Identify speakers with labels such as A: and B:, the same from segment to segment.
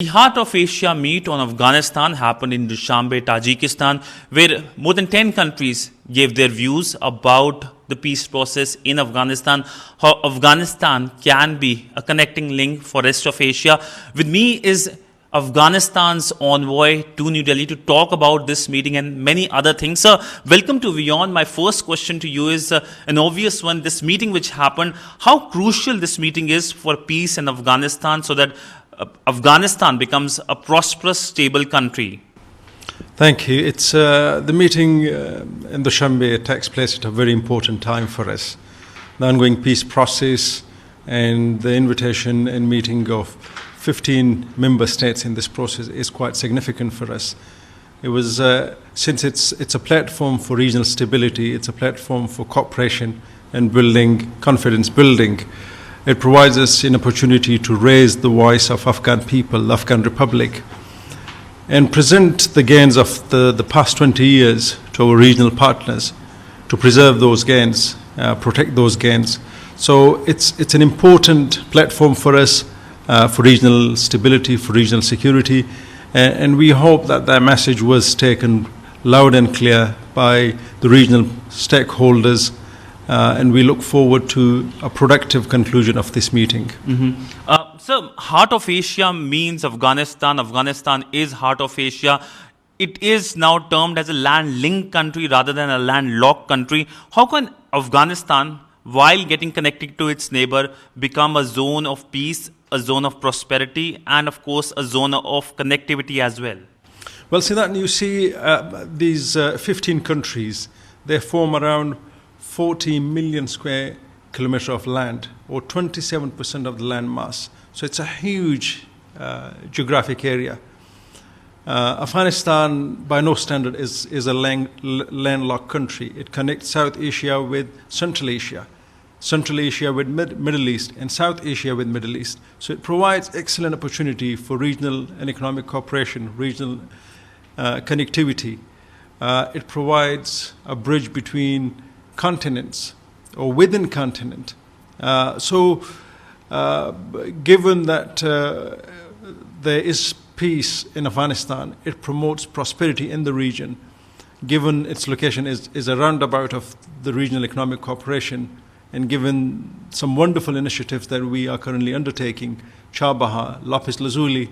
A: The Heart of Asia meet on Afghanistan happened in Dushanbe, Tajikistan, where more than 10 countries gave their views about the peace process in Afghanistan, how Afghanistan can be a connecting link for rest of Asia. With me is Afghanistan's envoy to New Delhi to talk about this meeting and many other things. Sir, welcome to Beyond. My first question to you is an obvious one. This meeting which happened, how crucial this meeting is for peace in Afghanistan so that Afghanistan becomes a prosperous, stable country?
B: Thank you. It's the meeting in Dushanbe takes place at a very important time for us. The ongoing peace process and the invitation and meeting of 15 member states in this process is quite significant for us. It was since it's a platform for regional stability, it's a platform for cooperation and building, confidence building. It provides us an opportunity to raise the voice of Afghan people, the Afghan Republic, and present the gains of the past 20 years to our regional partners to preserve those gains, protect those gains. So it's an important platform for us for regional stability, for regional security, and we hope that that message was taken loud and clear by the regional stakeholders. And we look forward to a productive conclusion of this meeting.
A: So, Heart of Asia means Afghanistan. Afghanistan is Heart of Asia. It is now termed as a land-linked country rather than a landlocked country. How can Afghanistan, while getting connected to its neighbor, become a zone of peace, a zone of prosperity, and of course a zone of connectivity as well?
B: Well, Siddharth, you see these 15 countries, they form around 40 million square kilometer of land, or 27% of the land mass. So it's a huge geographic area. Afghanistan, by no standard, is a landlocked country. It connects South Asia with Central Asia with Middle East, and South Asia with Middle East. So it provides excellent opportunity for regional and economic cooperation, regional connectivity. It provides a bridge between continents or within continent. Given that there is peace in Afghanistan, it promotes prosperity in the region. Given its location is a roundabout of the regional economic cooperation, and given some wonderful initiatives that we are currently undertaking, Chabahar, Lapis Lazuli,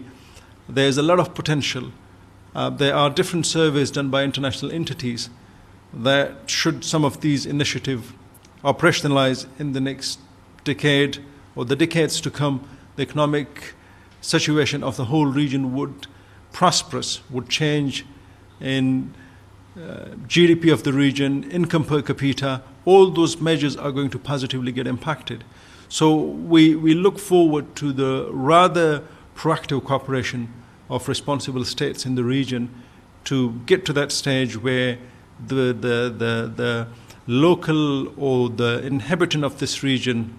B: there is a lot of potential. There are different surveys done by international entities that should some of these initiatives operationalize in the next decade or the decades to come, the economic situation of the whole region would prosperous, would change in GDP of the region, income per capita. All those measures are going to positively get impacted. So we look forward to the rather proactive cooperation of responsible states in the region to get to that stage where the local or the inhabitant of this region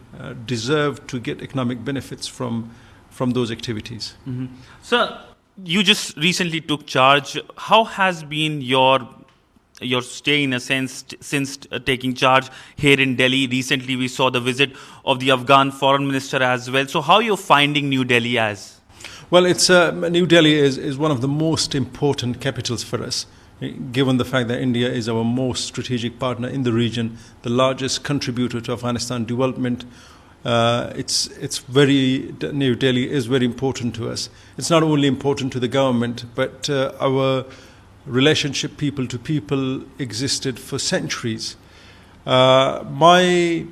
B: deserve to get economic benefits from those activities.
A: So, you just recently took charge. How has been your stay, in a sense, since taking charge here in Delhi? Recently, we saw the visit of the Afghan foreign minister as well. So, how are you finding New Delhi as?
B: Well, New Delhi is one of the most important capitals for us, given the fact that India is our most strategic partner in the region, the largest contributor to Afghanistan development. New Delhi is very important to us. It's not only important to the government, but our relationship people to people existed for centuries. My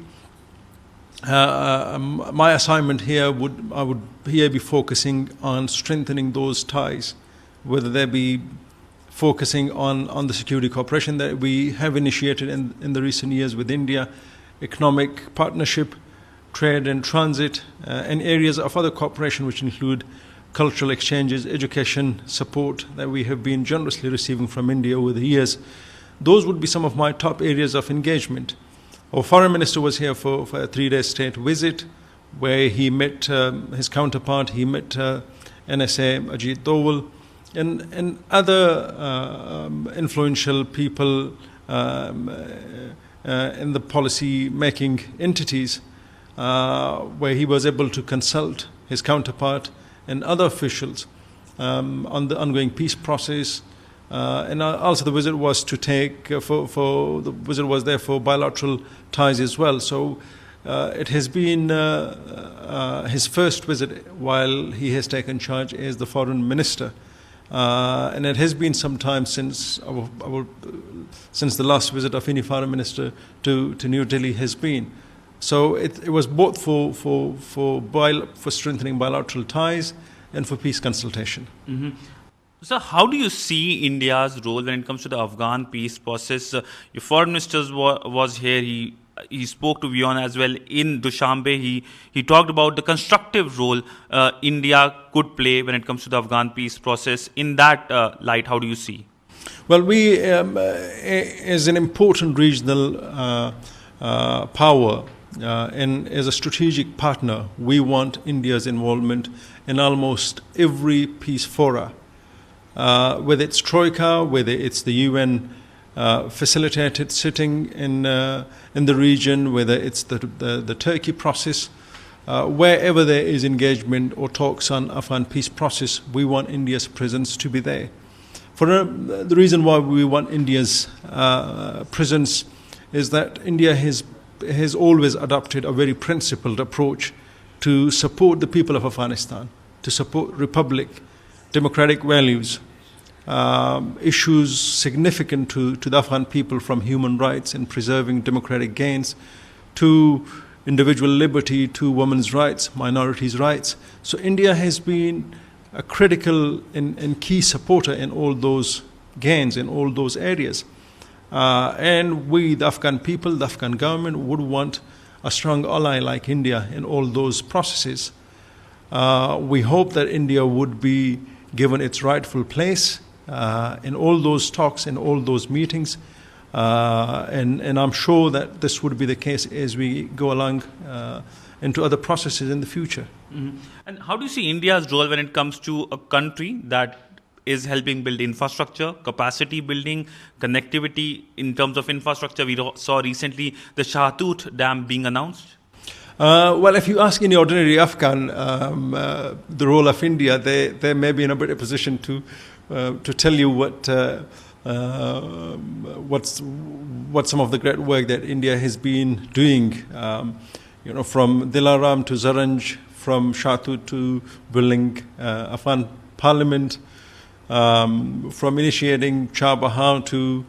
B: assignment here I would be focusing on strengthening those ties, whether they be focusing on the security cooperation that we have initiated in the recent years with India, economic partnership, trade and transit, and areas of other cooperation which include cultural exchanges, education support that we have been generously receiving from India over the years. Those would be some of my top areas of engagement. Our foreign minister was here for a 3-day state visit where he met his counterpart, he met NSA Ajit Doval, and other influential people in the policy-making entities, where he was able to consult his counterpart and other officials on the ongoing peace process. And also the visit was to take, for the visit was there for bilateral ties as well. So it has been his first visit while he has taken charge as the foreign minister. And it has been some time since since the last visit of any foreign minister to New Delhi has been. So it was both for strengthening bilateral ties and for peace consultation.
A: Mm-hmm. So how do you see India's role when it comes to the Afghan peace process? Your foreign minister was here. He spoke to WION as well in Dushanbe. He talked about the constructive role India could play when it comes to the Afghan peace process. In that light, how do you see?
B: Well, we, as an important regional power and as a strategic partner, we want India's involvement in almost every peace fora. Whether it's Troika, whether it's the UN facilitated sitting in the region, whether it's the Turkey process, wherever there is engagement or talks on Afghan peace process, we want India's presence to be there. For the reason why we want India's presence is that India has always adopted a very principled approach to support the people of Afghanistan, to support republic, democratic values, issues significant to the Afghan people, from human rights and preserving democratic gains to individual liberty, to women's rights, minorities' rights. So India has been a critical and key supporter in all those gains, in all those areas. And we, the Afghan people, the Afghan government, would want a strong ally like India in all those processes. We hope that India would be given its rightful place in all those talks, in all those meetings. And I'm sure that this would be the case as we go along into other processes in the future.
A: Mm-hmm. And how do you see India's role when it comes to a country that is helping build infrastructure, capacity building, connectivity in terms of infrastructure? We saw recently the Shahtut Dam being announced.
B: Well, if you ask any ordinary Afghan the role of India, they may be in a better position to tell you what's some of the great work that India has been doing. From Dilaram to Zaranj, from Shahtut to building Afghan parliament, from initiating Char Bahan to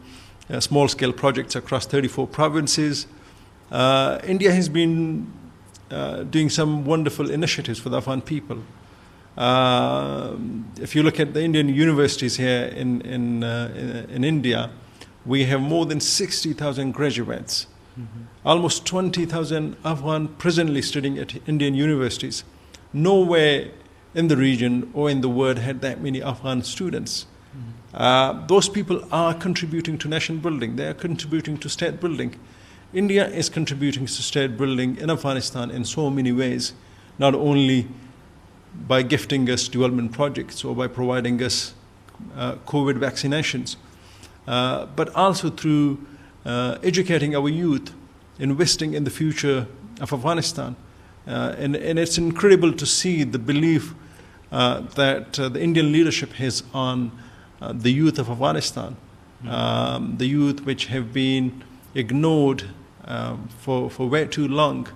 B: small-scale projects across 34 provinces. India has been doing some wonderful initiatives for the Afghan people. If you look at the Indian universities here in India, we have more than 60,000 graduates. Mm-hmm. Almost 20,000 Afghan presently studying at Indian universities. Nowhere in the region or in the world had that many Afghan students. Mm-hmm. Those people are contributing to nation building. They are contributing to state building. India is contributing to state building in Afghanistan in so many ways, not only by gifting us development projects or by providing us COVID vaccinations, but also through educating our youth, investing in the future of Afghanistan. And it's incredible to see the belief that the Indian leadership has on the youth of Afghanistan, the youth which have been ignored for way too long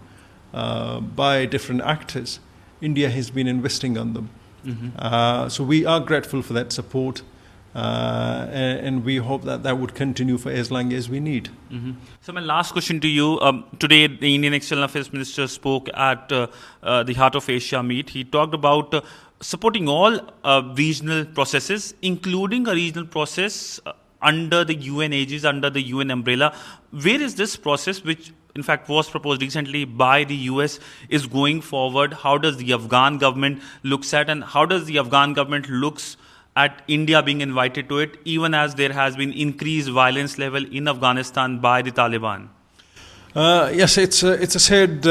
B: by different actors. India has been investing on them. Mm-hmm. So we are grateful for that support, and we hope that would continue for as long as we need.
A: Mm-hmm. So my last question to you. Today, the Indian External Affairs Minister spoke at the Heart of Asia meet. He talked about supporting all regional processes, including a regional process under the UN aegis, under the UN umbrella. Where is this process, which in fact was proposed recently by the US, is going forward? How does the Afghan government looks at, and how does the Afghan government looks at India being invited to it, even as there has been increased violence level in Afghanistan by the Taliban?
B: Yes, it's a sad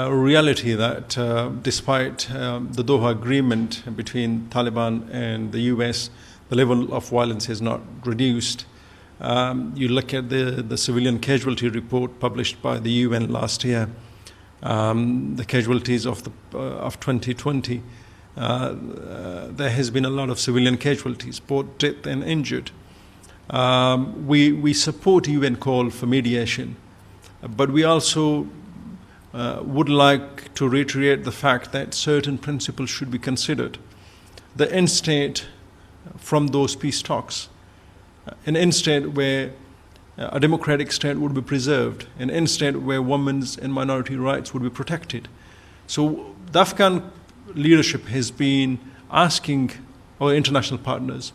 B: reality that despite the Doha Agreement between Taliban and the US, the level of violence has not reduced. You look at the civilian casualty report published by the UN last year, the casualties of 2020, there has been a lot of civilian casualties, both dead and injured. We support UN call for mediation, but we also would like to reiterate the fact that certain principles should be considered. The end state from those peace talks, an end state where a democratic state would be preserved, an end state where women's and minority rights would be protected. So the Afghan leadership has been asking our international partners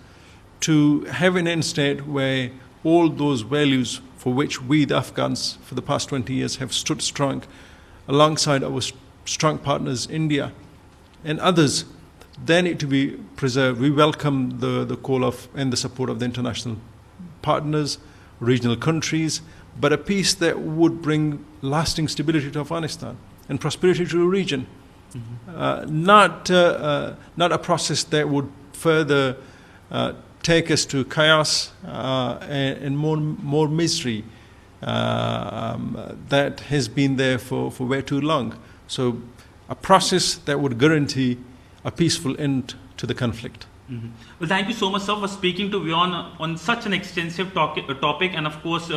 B: to have an end state where all those values for which we, the Afghans, for the past 20 years have stood strong alongside our strong partners, India and others, they need to be preserved. We welcome the call of and the support of the international partners, regional countries, but a peace that would bring lasting stability to Afghanistan and prosperity to the region. Not a process that would further take us to chaos and more misery that has been there for way too long. So a process that would guarantee a peaceful end to the conflict.
A: Well, thank you so much, sir, for speaking to WION on such an extensive topic, and of course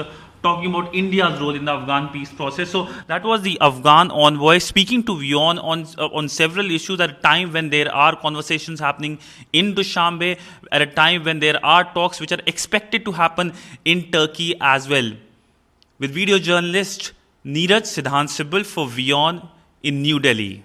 A: talking about India's role in the Afghan peace process. So that was the Afghan envoy speaking to WION on several issues at a time when there are conversations happening in Dushanbe, at a time when there are talks which are expected to happen in Turkey as well. With video journalist Neeraj Siddhant Sibal for WION in New Delhi.